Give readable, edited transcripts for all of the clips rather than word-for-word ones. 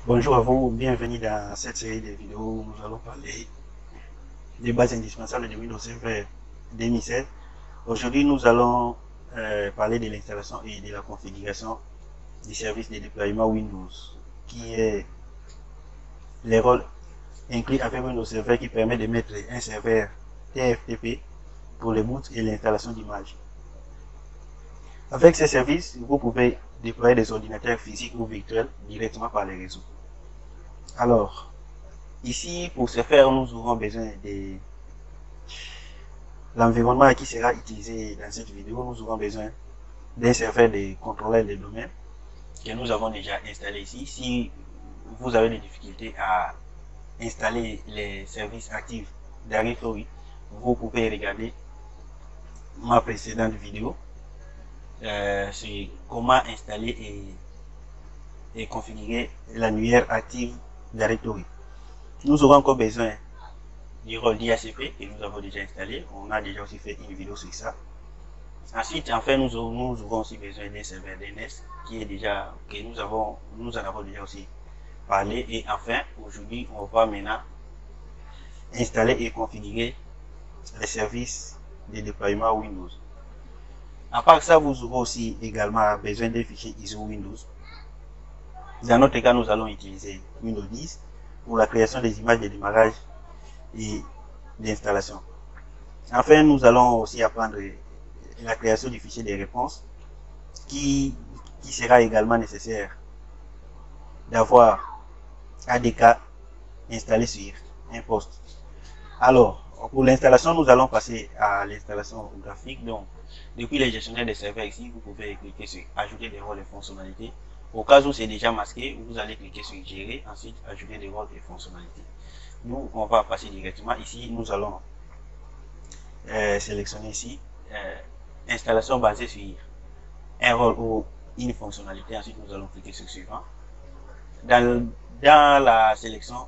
Bonjour à vous, bienvenue dans cette série de vidéos où nous allons parler des bases indispensables de Windows Server 2016. Aujourd'hui, nous allons parler de l'installation et de la configuration du service de déploiement Windows, qui est les rôles inclus avec Windows Server qui permet de mettre un serveur TFTP pour le boot et l'installation d'images. Avec ces services, vous pouvez déployer des ordinateurs physiques ou virtuels directement par les réseaux. Alors, ici, pour ce faire, nous aurons besoin de l'environnement qui sera utilisé dans cette vidéo. Nous aurons besoin d'un serveur de contrôleur de domaine que nous avons déjà installé ici. Si vous avez des difficultés à installer les services actifs Directory, vous pouvez regarder ma précédente vidéo sur comment installer et configurer l'annuaire active Directory. Nous aurons encore besoin du rôle d'IACP que nous avons déjà installé. On a déjà aussi fait une vidéo sur ça. Ensuite, enfin, nous aurons aussi besoin d'un serveur DNS qui est déjà, que nous en avons déjà aussi parlé. Et enfin, aujourd'hui, on va maintenant installer et configurer les services de déploiement Windows. À part ça, vous aurez aussi également besoin d'un fichier ISO Windows. Dans notre cas, nous allons utiliser Windows 10 pour la création des images de démarrage et d'installation. Enfin, nous allons aussi apprendre la création du fichier des réponses qui sera également nécessaire d'avoir ADK installé sur un poste. Alors, pour l'installation, nous allons passer à l'installation graphique. Donc, depuis le gestionnaire des serveurs ici, vous pouvez cliquer sur ajouter des rôles et fonctionnalités. Au cas où c'est déjà masqué, vous allez cliquer sur gérer, ensuite ajouter des rôles et fonctionnalités. Nous, on va passer directement ici. Nous allons sélectionner ici installation basée sur un rôle ou une fonctionnalité. Ensuite, nous allons cliquer sur suivant. Dans la sélection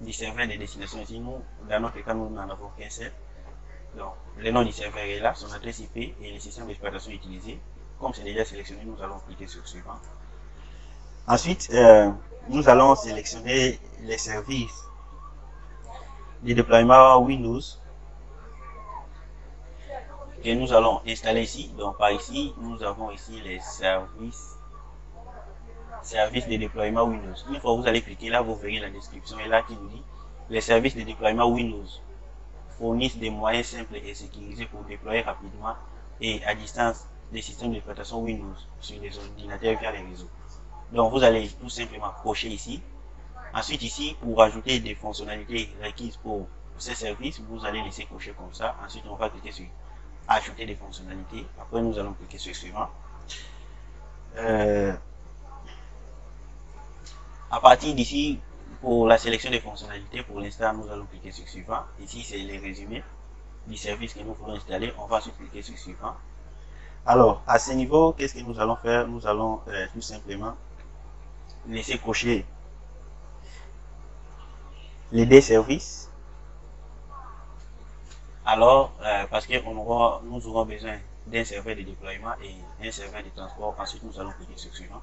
du serveur de destination ici, nous, dans notre cas, nous n'en avons qu'un seul. Donc, le nom du serveur est là, son adresse IP et le système d'exploitation utilisé. Comme c'est déjà sélectionné, nous allons cliquer sur suivant. Ensuite, nous allons sélectionner les services de déploiement Windows que nous allons installer ici. Donc, par ici, nous avons ici les services de déploiement Windows. Une fois vous allez cliquer là, vous verrez la description et là qui nous dit les services de déploiement Windows fournissent des moyens simples et sécurisés pour déployer rapidement et à distance des systèmes d'exploitation Windows sur les ordinateurs via les réseaux. Donc vous allez tout simplement cocher ici. Ensuite ici, pour ajouter des fonctionnalités requises pour ces services, vous allez laisser cocher comme ça. Ensuite on va cliquer sur ajouter des fonctionnalités. Après nous allons cliquer sur suivant. À partir d'ici, pour la sélection des fonctionnalités, pour l'instant, nous allons cliquer sur suivant. Ici, c'est les résumés du service que nous voulons installer. On va ensuite cliquer sur suivant. Alors, à ce niveau, qu'est-ce que nous allons faire? Nous allons tout simplement laisser cocher les deux services. Alors, parce que nous aurons besoin d'un serveur de déploiement et un serveur de transport. Ensuite, nous allons cliquer sur suivant.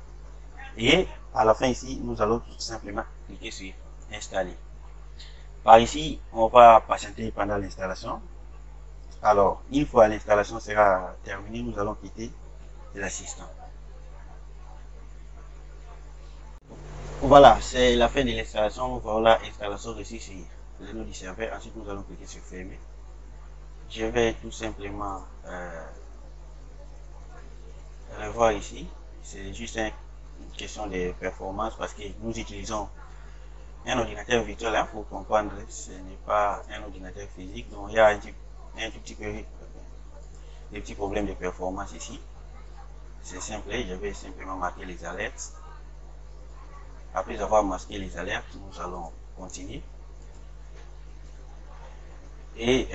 Et à la fin ici, nous allons tout simplement cliquer sur installer. Par ici, on va patienter pendant l'installation. Alors, une fois l'installation sera terminée, nous allons quitter l'assistant. Voilà, c'est la fin de l'installation. Nous voilà l'installation reçue sur le nom du serveur. Ensuite, nous allons cliquer sur fermer. Je vais tout simplement revoir ici. C'est juste une question de performance parce que nous utilisons un ordinateur virtuel, il faut comprendre, ce n'est pas un ordinateur physique, donc il y a un tout petit peu des petits problèmes de performance ici. C'est simple, je vais simplement marquer les alertes. Après avoir masqué les alertes, nous allons continuer. Et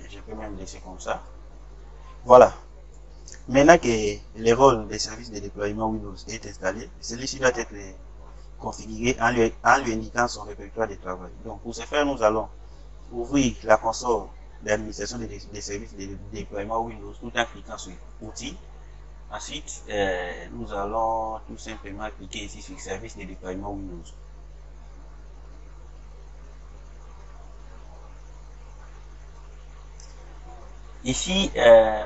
je peux même laisser comme ça. Voilà. Maintenant que le rôle des services de déploiement Windows est installé, celui-ci doit être configuré en lui indiquant son répertoire de travail. Donc pour ce faire, nous allons ouvrir la console d'administration des services de déploiement Windows tout en cliquant sur Outils. Ensuite, nous allons tout simplement cliquer ici sur service de déploiement Windows. Ici,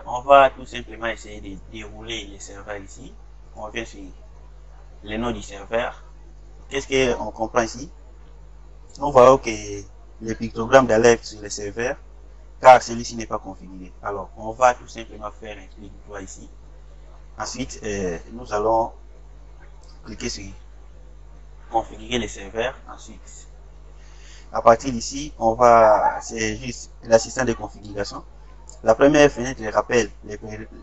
on va tout simplement essayer de dérouler les serveurs ici. On vient sur les noms du serveur. Qu'est-ce qu'on comprend ici? On voit que les pictogrammes d'alerte sur le serveur, car celui-ci n'est pas configuré. Alors, on va tout simplement faire un clic droit ici. Ensuite, nous allons cliquer sur configurer les serveurs. Ensuite, à partir d'ici, c'est juste l'assistant de configuration. La première fenêtre rappelle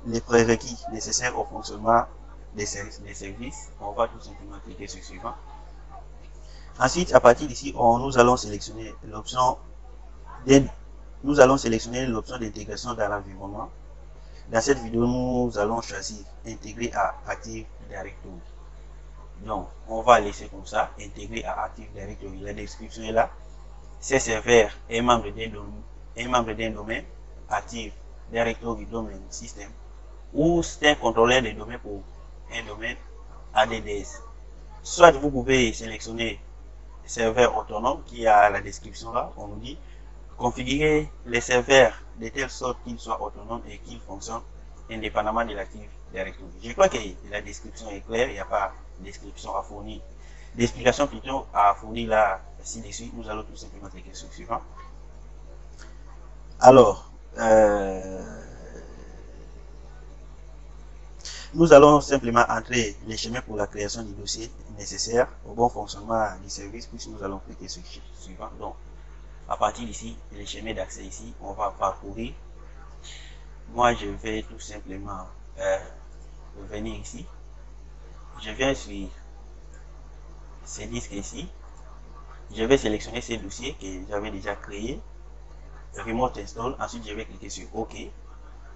les prérequis nécessaires au fonctionnement des services. On va tout simplement cliquer sur suivant. Ensuite, à partir d'ici, nous allons sélectionner l'option d'intégration dans l'environnement. Dans cette vidéo, nous allons choisir intégrer à Active Directory. Donc, on va laisser comme ça, intégrer à Active Directory. La description est là. Ces serveurs est membre d'un domaine, Active Directory Domain System, ou c'est un contrôleur de domaine pour un domaine ADDS. Soit vous pouvez sélectionner serveur autonome qui a la description là, on nous dit configurer les serveurs de telle sorte qu'ils soient autonomes et qu'ils fonctionnent indépendamment de l'Active Directory. Je crois que la description est claire, il n'y a pas de description à fournir, d'explication plutôt à fournir là ci-dessus. Nous allons tout simplement cliquer sur suivant. Alors, nous allons simplement entrer les chemins pour la création du dossier nécessaire au bon fonctionnement du service, puisque nous allons cliquer sur suivant. Donc, à partir d'ici, les chemins d'accès ici, on va parcourir. Moi, je vais tout simplement venir ici. Je viens sur ces disques ici. Je vais sélectionner ces dossiers que j'avais déjà créés. Remote Install. Ensuite, je vais cliquer sur OK.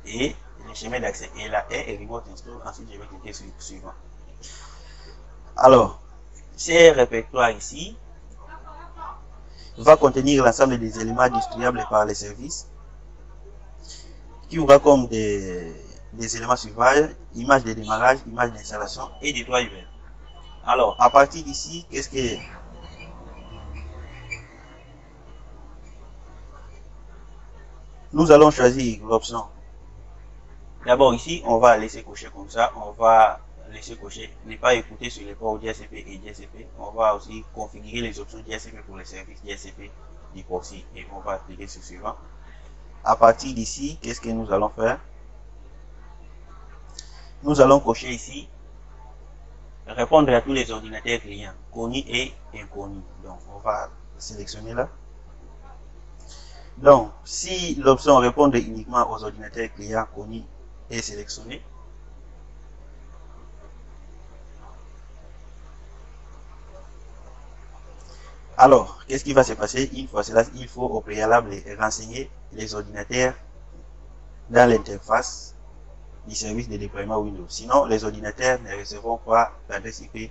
Et le chemin d'accès est là et Remote Install. Ensuite, je vais cliquer sur suivant. Alors, ces répertoires ici va contenir l'ensemble des éléments distribuables par les services qui aura comme des éléments suivants: image de démarrage, image d'installation et des drivers. Alors, à partir d'ici, qu'est-ce que nous allons choisir l'option. D'abord ici, on va laisser cocher comme ça. On va laisser cocher ne pas écouter sur les ports DHCP et DHCP. On va aussi configurer les options DHCP pour les services DHCP du proxy et on va cliquer sur suivant. À partir d'ici, qu'est-ce que nous allons faire? Nous allons cocher ici répondre à tous les ordinateurs clients connus et inconnus. Donc, on va sélectionner là. Donc, si l'option répondre uniquement aux ordinateurs clients connus est sélectionnée, alors, qu'est-ce qui va se passer? Une fois cela, il faut au préalable renseigner les ordinateurs dans l'interface du service de déploiement Windows. Sinon, les ordinateurs ne recevront pas l'adresse IP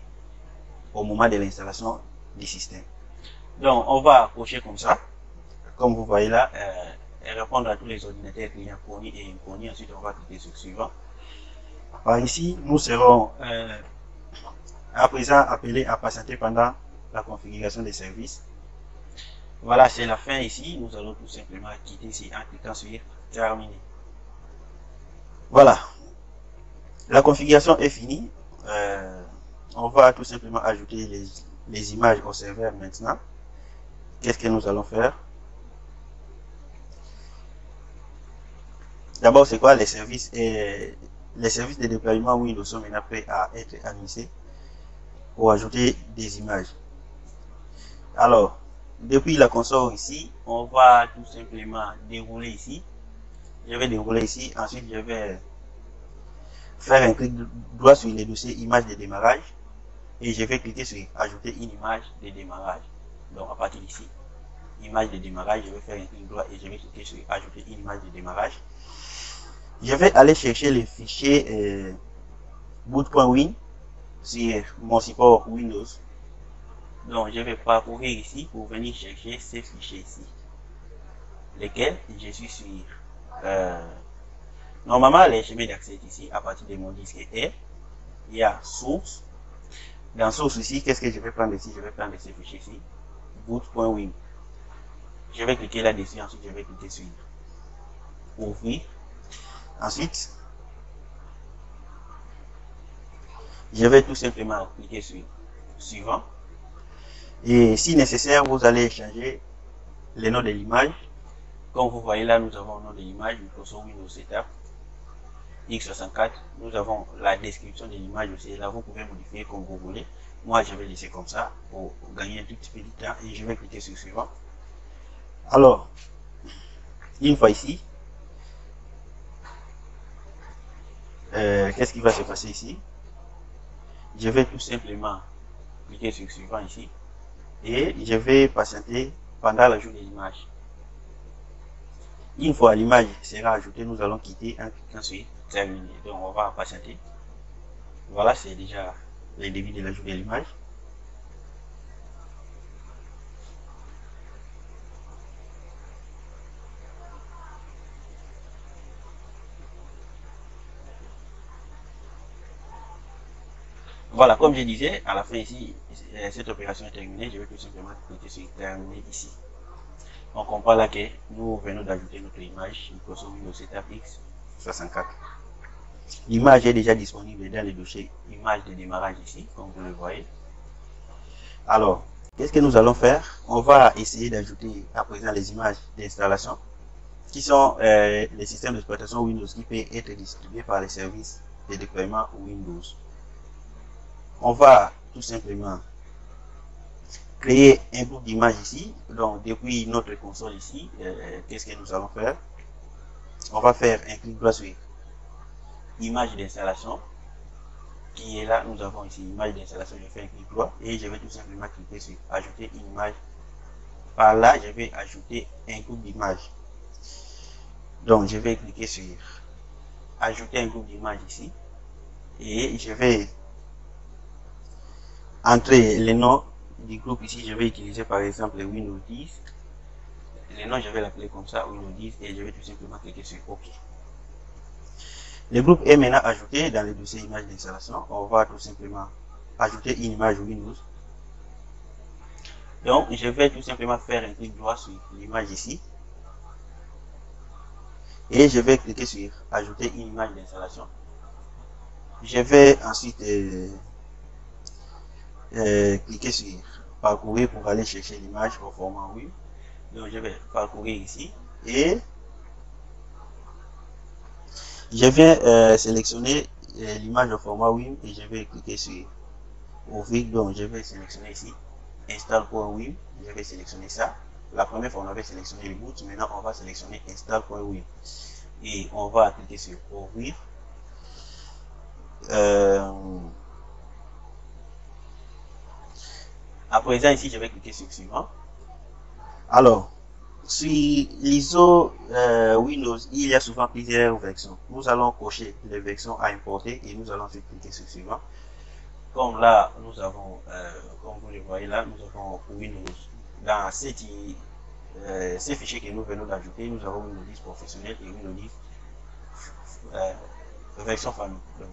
au moment de l'installation du système. Donc, on va cocher comme ça. Comme vous voyez là, répondre à tous les ordinateurs clients connus et inconnus. Ensuite, on va cliquer sur suivant. Par ici, nous serons à présent appelés à patienter pendant la configuration des services. Voilà, c'est la fin ici. Nous allons tout simplement quitter ici en cliquant sur terminer. Voilà, la configuration est finie. On va tout simplement ajouter les images au serveur maintenant. Qu'est-ce que nous allons faire? D'abord, c'est quoi les services? Les services de déploiement Windows sont maintenant prêts à être administrés pour ajouter des images. Alors, depuis la console ici, on va tout simplement dérouler ici. Je vais dérouler ici. Ensuite, je vais faire un clic droit sur les dossiers images de démarrage et je vais cliquer sur ajouter une image de démarrage. Donc, à partir d'ici, image de démarrage, je vais faire un clic droit et je vais cliquer sur ajouter une image de démarrage. Je vais aller chercher les fichiers boot.win sur mon support Windows. Donc, je vais parcourir ici pour venir chercher ces fichiers ici, lesquels je suis sur Normalement, les chemins d'accès ici, à partir de mon disque est, il y a source. Dans source ici, qu'est-ce que je vais prendre ici? Je vais prendre ce fichier ici, boot.wim. Je vais cliquer là-dessus, ensuite je vais cliquer sur ouvrir. Ensuite, je vais tout simplement cliquer sur suivant. Et si nécessaire, vous allez changer le nom de l'image. Comme vous voyez là, nous avons le nom de l'image, Microsoft Windows Setup x64. Nous avons la description de l'image aussi. Là, vous pouvez modifier comme vous voulez. Moi, je vais laisser comme ça pour gagner un tout petit peu de temps et je vais cliquer sur suivant. Alors, une fois ici, qu'est-ce qui va se passer ici? Je vais tout simplement cliquer sur suivant ici et je vais patienter pendant l'ajout de l'image. Une fois l'image sera ajoutée, nous allons quitter en cliquant sur terminer. Donc on va patienter. Voilà, c'est déjà le début de l'ajout de l'image. Voilà, comme je disais, à la fin ici, cette opération est terminée. Je vais tout simplement cliquer sur terminer ici. On comprend là que nous venons d'ajouter notre image Microsoft Windows Setup x64. L'image est déjà disponible dans le dossier image de démarrage ici, comme vous le voyez. Alors, qu'est-ce que nous allons faire? On va essayer d'ajouter à présent les images d'installation qui sont les systèmes d'exploitation Windows qui peuvent être distribués par les services de déploiement Windows. On va tout simplement créer un groupe d'images ici. Donc, depuis notre console ici, qu'est-ce que nous allons faire? On va faire un clic droit sur image d'installation qui est là. Nous avons ici image d'installation. Je fais un clic droit et je vais tout simplement cliquer sur ajouter une image. Par là, je vais ajouter un groupe d'images. Donc, je vais cliquer sur ajouter un groupe d'images ici et je vais entrer le nom du groupe ici. Je vais utiliser par exemple Windows 10. Le nom, je vais l'appeler comme ça, Windows 10, et je vais tout simplement cliquer sur OK. Le groupe est maintenant ajouté dans le dossier image d'installation. On va tout simplement ajouter une image Windows. Donc, je vais tout simplement faire un clic droit sur l'image ici. Et je vais cliquer sur ajouter une image d'installation. Je vais ensuite cliquer sur parcourir pour aller chercher l'image au format WIM. Donc, je vais parcourir ici et je viens sélectionner l'image au format WIM et je vais cliquer sur ouvrir. Donc, je vais sélectionner ici install.wim. Je vais sélectionner ça. La première fois, on avait sélectionné le boot. Maintenant, on va sélectionner install.wim et on va cliquer sur ouvrir. À présent, ici, je vais cliquer sur suivant. Alors, sur l'ISO Windows, il y a souvent plusieurs versions. Nous allons cocher les versions à importer et nous allons cliquer sur suivant. Comme là, nous avons, comme vous le voyez là, nous avons Windows. Dans ces fichiers que nous venons d'ajouter, nous avons Windows 10 professionnel et Windows 10 version famille. Donc,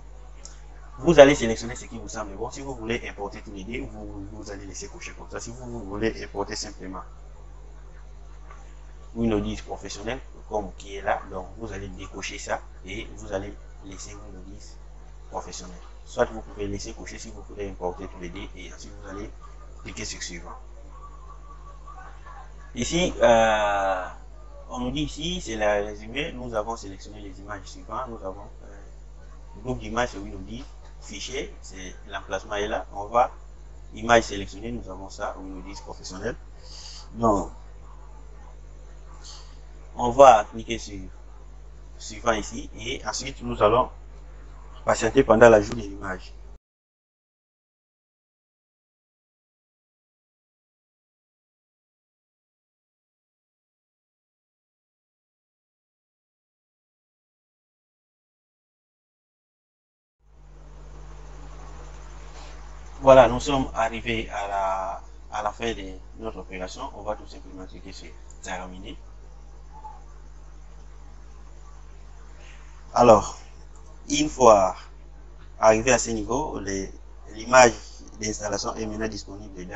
vous allez sélectionner ce qui vous semble bon. Si vous voulez importer tous les deux, vous allez laisser cocher comme ça. Si vous voulez importer simplement Windows 10 professionnel, comme qui est là, donc vous allez décocher ça et vous allez laisser Windows 10 professionnel. Soit vous pouvez laisser cocher si vous voulez importer tous les deux et ensuite vous allez cliquer sur suivant. Ici, on nous dit ici, c'est le résumé. Nous avons sélectionné les images suivantes. Nous avons le groupe d'images c'est Windows 10, fichier, c'est l'emplacement est là. On va image sélectionnée, nous avons ça, Windows 10 professionnel. Donc, on va cliquer sur suivant ici et ensuite nous allons patienter pendant l'ajout de l'image. Voilà, nous sommes arrivés à la fin de notre opération. On va tout simplement cliquer sur terminer. Alors, une fois arrivé à ce niveau, l'image d'installation est maintenant disponible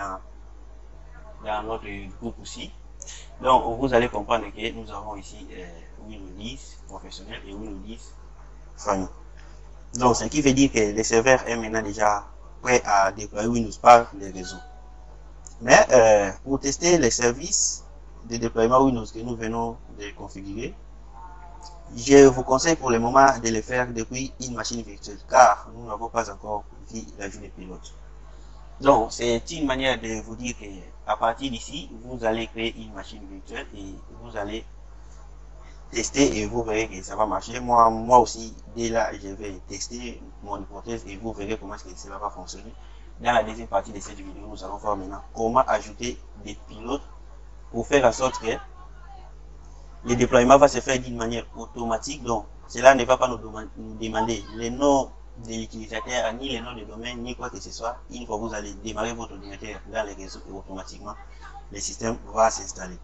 dans notre groupe aussi. Donc, vous allez comprendre que nous avons ici Windows 10 professionnel et Windows 10 famille. Donc, ce qui veut dire que le serveur est maintenant déjà prêt à déployer Windows par les réseaux. Mais pour tester les services de déploiement Windows que nous venons de configurer, je vous conseille pour le moment de le faire depuis une machine virtuelle, car nous n'avons pas encore vu la vue des pilotes. Donc, c'est une manière de vous dire que à partir d'ici, vous allez créer une machine virtuelle et vous allez tester et vous verrez que ça va marcher. Moi aussi, dès là, je vais tester mon hypothèse et vous verrez comment cela va fonctionner. Dans la deuxième partie de cette vidéo, nous allons voir maintenant comment ajouter des pilotes pour faire en sorte que le déploiement va se faire d'une manière automatique. Donc, cela ne va pas nous demander les noms de l'utilisateur, ni les noms de domaine, ni quoi que ce soit. Une fois que vous allez démarrer votre ordinateur dans les réseaux et automatiquement, le système va s'installer.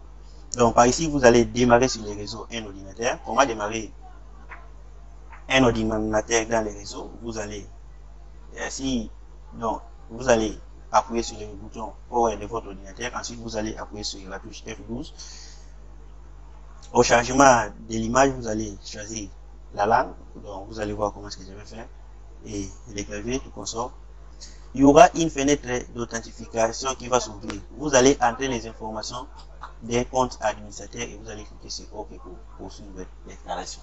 Donc, par ici, vous allez démarrer sur les réseaux un ordinateur. Comment démarrer un ordinateur dans les réseaux? Vous allez, vous allez appuyer sur le bouton Power de votre ordinateur. Ensuite, vous allez appuyer sur la touche F12. Au changement de l'image, vous allez choisir la langue. Donc, vous allez voir comment est-ce que je vais faire. Et les claviers, tout consort. Il y aura une fenêtre d'authentification qui va s'ouvrir. Vous allez entrer les informations des comptes administrateurs et vous allez cliquer sur OK pour poursuivre l'installation.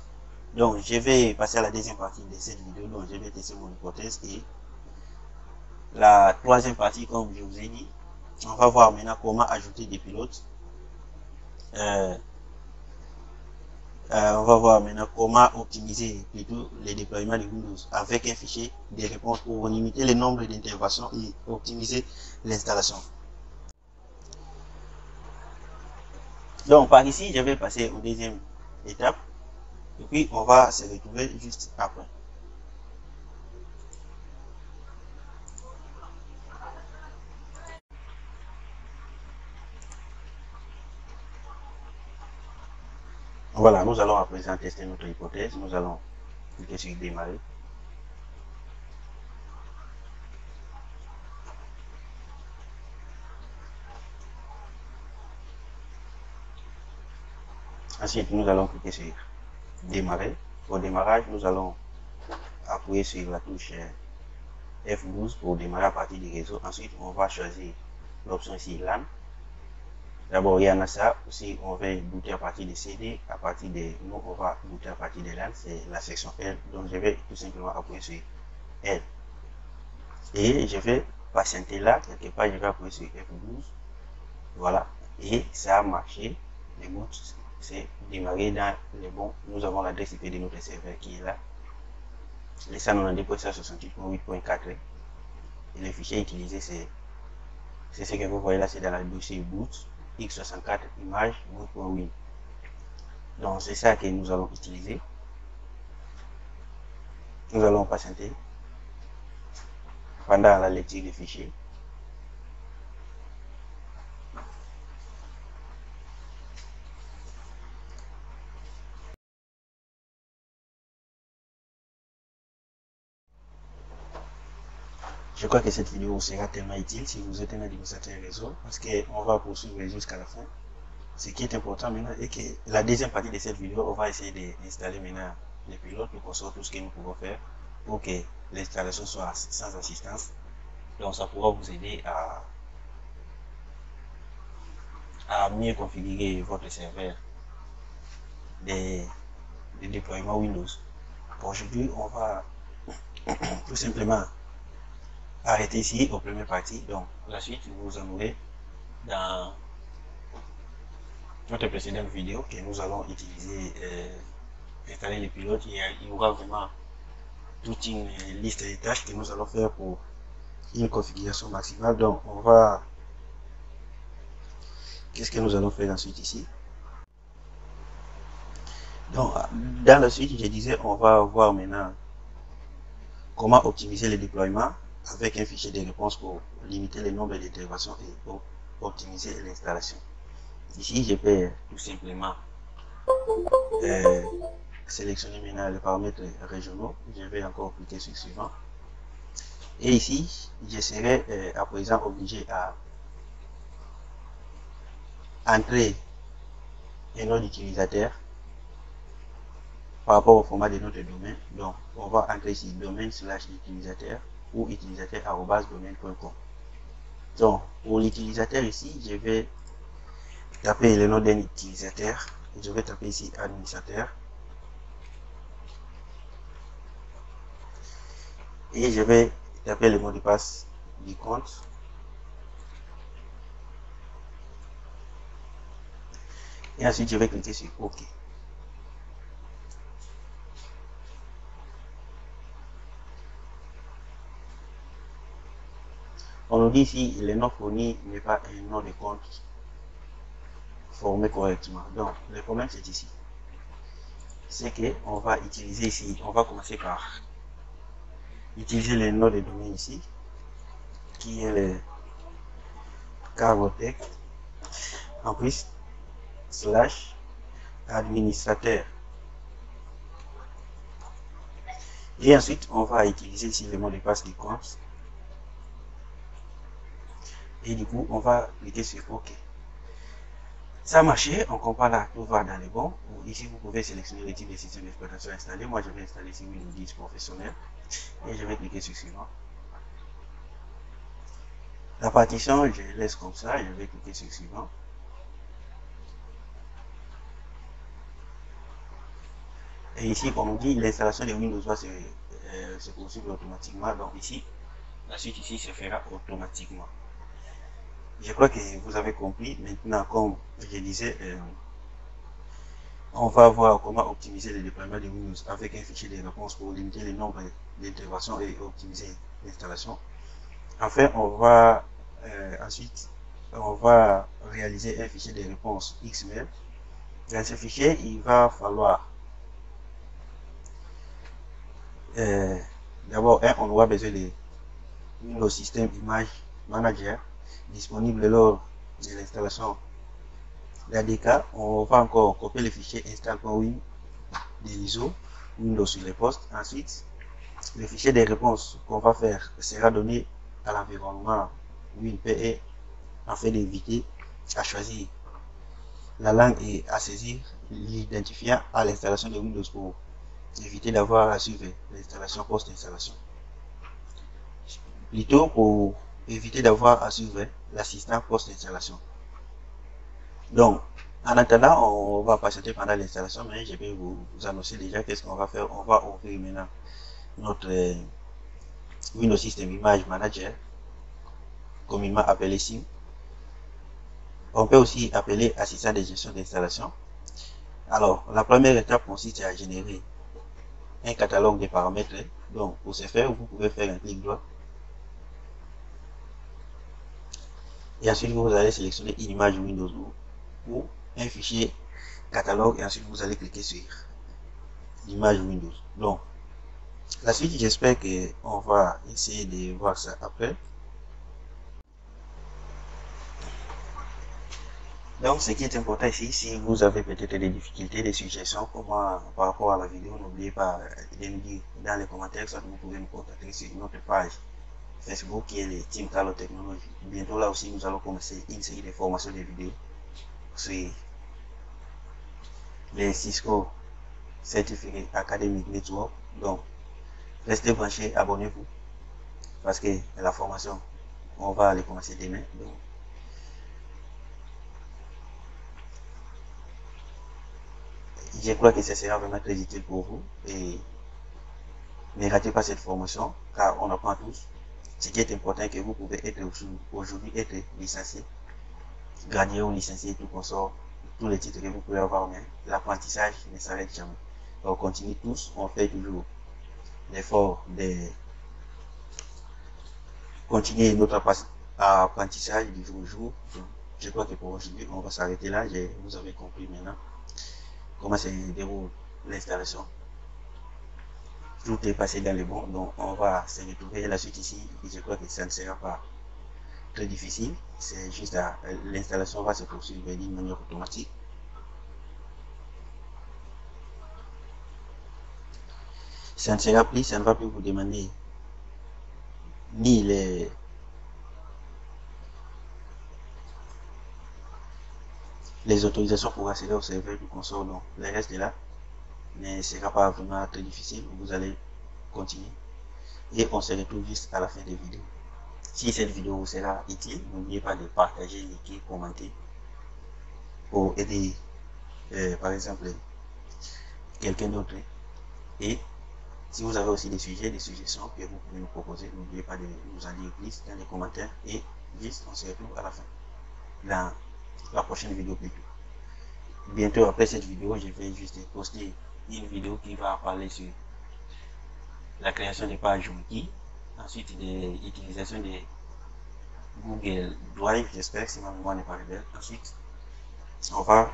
Donc, je vais passer à la deuxième partie de cette vidéo. Donc, je vais tester mon hypothèse et la troisième partie, comme je vous ai dit, on va voir maintenant comment ajouter des pilotes. On va voir maintenant comment optimiser plutôt les déploiements de Windows avec un fichier de réponse pour limiter le nombre d'interventions et optimiser l'installation. Donc par ici, je vais passer aux deuxième étape et puis on va se retrouver juste après. Voilà, nous allons à présent tester notre hypothèse. Nous allons cliquer sur démarrer. Ensuite, nous allons cliquer sur démarrer. Pour démarrage, nous allons appuyer sur la touche F12 pour démarrer à partir du réseau. Ensuite, on va choisir l'option ici LAN. D'abord, il y en a ça. Aussi, on va booter à partir de CD. À partir de nous, on va booter à partir de LAN. C'est la section L. Donc, je vais tout simplement appuyer sur L. Et je vais patienter là. Quelque part, je vais appuyer sur F12. Voilà. Et ça a marché. Le boot c'est démarré dans les bons. Nous avons l'adresse IP de notre serveur qui est là. Les 192.168.8.4 et le fichier utilisé c'est ce que vous voyez là, c'est dans la dossier boot x64 image boot.win. Donc c'est ça que nous allons utiliser. Nous allons patienter pendant la lecture des fichiers. Je crois que cette vidéo sera tellement utile si vous êtes un administrateur réseau, parce qu'on va poursuivre jusqu'à la fin. Ce qui est important maintenant est que la deuxième partie de cette vidéo, on va essayer d'installer maintenant les pilotes, nous consorts, tout ce que nous pouvons faire pour que l'installation soit sans assistance. Donc ça pourra vous aider à mieux configurer votre serveur de déploiement Windows. Aujourd'hui, on va tout simplement arrêter ici aux premières parties. Donc la suite, vous en aurez dans notre précédente vidéo que nous allons utiliser installer les pilotes. Il y aura vraiment toute une liste de tâches que nous allons faire pour une configuration maximale. Donc on va, qu'est-ce que nous allons faire ensuite ici? Donc dans la suite, je disais, on va voir maintenant comment optimiser le déploiement avec un fichier de réponse pour limiter le nombre d'interventions et pour optimiser l'installation. Ici, je peux tout simplement sélectionner maintenant les paramètres régionaux. Je vais encore cliquer sur suivant. Et ici, je serai à présent obligé à entrer un nom d'utilisateur par rapport au format de notre domaine. Donc, on va entrer ici domaine/utilisateur ou utilisateur@domaine.com. Donc, pour l'utilisateur ici, je vais taper le nom d'un utilisateur. Je vais taper ici administrateur. Et je vais taper le mot de passe du compte. Et ensuite, je vais cliquer sur OK. On nous dit ici, le nom fourni n'est pas un nom de compte formé correctement. Donc, le problème c'est ici. C'est que on va utiliser ici, on va commencer par utiliser le nom de domaine ici, qui est le Cargotech, en plus, /administrateur. Et ensuite, on va utiliser ici le mot de passe du compte. Et du coup, on va cliquer sur OK. Ça a marché, on compare là, tout va dans les bons. Ici, vous pouvez sélectionner le type de système d'exploitation installé. Moi, je vais installer ici Windows 10 professionnel. Et je vais cliquer sur suivant. La partition, je laisse comme ça. Je vais cliquer sur suivant. Et ici, comme on dit, l'installation de Windows va se poursuivre automatiquement. Donc ici, la suite ici se fera automatiquement. Je crois que vous avez compris. Maintenant, comme je disais, on va voir comment optimiser le déploiement de Windows avec un fichier de réponse pour limiter le nombre d'interventions et optimiser l'installation. Enfin, on va ensuite réaliser un fichier de réponse XML. Dans ce fichier, il va falloir d'abord, on aura besoin de Windows System Image Manager disponible lors de l'installation d'ADK. On va encore copier le fichier install.win de l'ISO Windows sur les postes. Ensuite, le fichier de réponse qu'on va faire sera donné à l'environnement WinPE afin d'éviter à choisir la langue et à saisir l'identifiant à l'installation de Windows pour éviter d'avoir à suivre l'installation post-installation. Plutôt pour éviter d'avoir à suivre l'assistant post-installation. Donc, en attendant, on va patienter pendant l'installation, mais je vais vous annoncer déjà qu'est-ce qu'on va faire. On va ouvrir maintenant notre Windows System Image Manager, communément appelé SIM. On peut aussi appeler assistant de gestion d'installation. Alors, la première étape consiste à générer un catalogue de paramètres. Donc, pour ce faire, vous pouvez faire un clic droit. Et ensuite, vous allez sélectionner une image Windows ou un fichier catalogue. Et ensuite, vous allez cliquer sur l'image Windows. Donc, la suite, j'espère qu'on va essayer de voir ça après. Donc, ce qui est important ici, si vous avez peut-être des difficultés, des suggestions par rapport à la vidéo, n'oubliez pas de me dire dans les commentaires, soit vous pouvez me contacter sur notre page Facebook qui est le Team Carlo Technology. Bientôt là aussi, nous allons commencer une série de formations de vidéos sur les Cisco Certificate Academic Network. Donc, restez branchés, abonnez-vous parce que la formation, on va aller commencer demain. Donc, je crois que ce sera vraiment très utile pour vous et ne ratez pas cette formation car on apprend tous. Ce qui est important que vous pouvez être aujourd'hui être licencié, gradué ou licencié, tout consort, tous les titres que vous pouvez avoir en main. L'apprentissage ne s'arrête jamais. On continue tous, on fait toujours l'effort de continuer notre apprentissage du jour au jour. Donc, je crois que pour aujourd'hui, on va s'arrêter là. Vous avez compris maintenant comment se déroule l'installation. Tout est passé dans le bon, donc on va se retrouver la suite ici. Et je crois que ça ne sera pas très difficile. C'est juste l'installation va se poursuivre d'une manière automatique. ça ne va plus vous demander ni les autorisations pour accéder au serveur du console. Donc, le reste est là, mais ce sera pas vraiment très difficile. Vous allez continuer et on se retrouve juste à la fin des vidéos. Si cette vidéo vous sera utile, n'oubliez pas de partager, liker, commenter pour aider par exemple quelqu'un d'autre. Et si vous avez aussi des suggestions que vous pouvez nous proposer, n'oubliez pas de nous en dire plus dans les commentaires et juste on se retrouve à la fin, dans la prochaine vidéo plutôt. Bientôt après cette vidéo, je vais juste poster une vidéo qui va parler sur la création des pages wiki, ensuite des utilisations de Google Drive, j'espère que si ma mémoire n'est pas rebelle. Ensuite, on va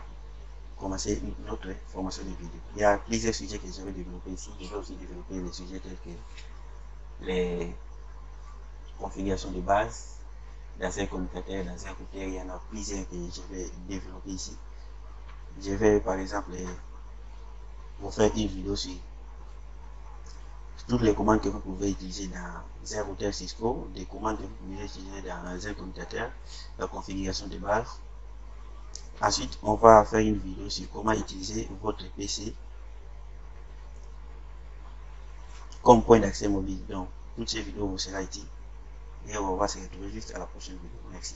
commencer notre formation de vidéo. Il y a plusieurs sujets que je vais développer ici. Je vais aussi développer les sujets tels que les configurations de base dans un commutateur, dans un routeur. Il y en a plusieurs que je vais développer ici. Je vais par exemple vous faire une vidéo sur toutes les commandes que vous pouvez utiliser dans un routeur Cisco, des commandes que vous pouvez utiliser dans un commutateur, la configuration de base. Ensuite, on va faire une vidéo sur comment utiliser votre PC comme point d'accès mobile. Donc, toutes ces vidéos vous seront utiles et on va se retrouver juste à la prochaine vidéo. Merci.